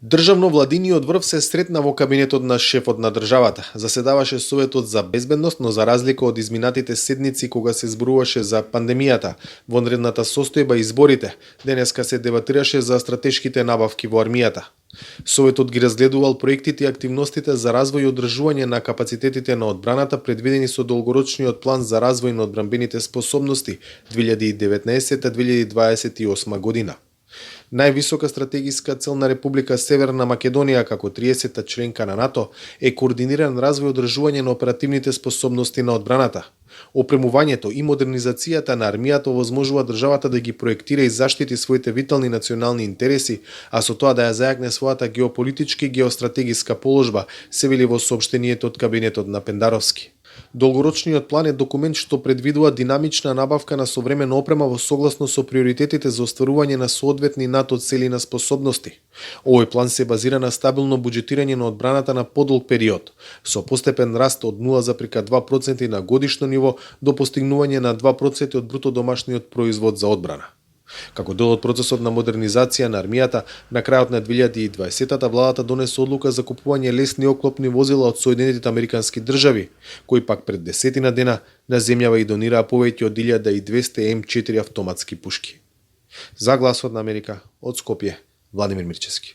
Државно-владиниот врв се сретна во кабинетот на шефот на државата. Заседаваше Советот за безбедност, но за разлика од изминатите седници кога се зборуваше за пандемијата, вонредната состојба и изборите, денеска се дебатираше за стратешките набавки во армијата. Советот ги разгледувал проектите и активностите за развој и одржување на капацитетите на одбраната предвидени со долгорочниот план за развој на одбранбените способности 2019-2028 година. Највисока стратегиска цел на Република Северна Македонија како 30-та членка на НАТО е координиран развој и одржување на оперативните способности на одбраната. Опремувањето и модернизацијата на армијата овозможува државата да ги проектира и заштити своите витални национални интереси, а со тоа да ја зајакне својата геополитичка и геостратегиска положба, се вели во соопштението од кабинетот на Пендаровски. Долгорочниот план е документ што предвидува динамична набавка на современа опрема во согласно со приоритетите за остварување на соодветни НАТО цели на способности. Овој план се базира на стабилно буџетирање на одбраната на подолг период, со постепен раст од 0,2% на годишно ниво до постигнување на 2% од бруто домашниот производ за одбрана. Како дел од процесот на модернизација на армијата, на крајот на 2020-та владата донесе одлука за купување лесни оклопни возила од Соединетите Американски држави, кои пак пред 10 дена на земјава и донираа повеќе од 1200 М4 автоматски пушки. За Гласот на Америка, од Скопје, Владимир Мирчевски.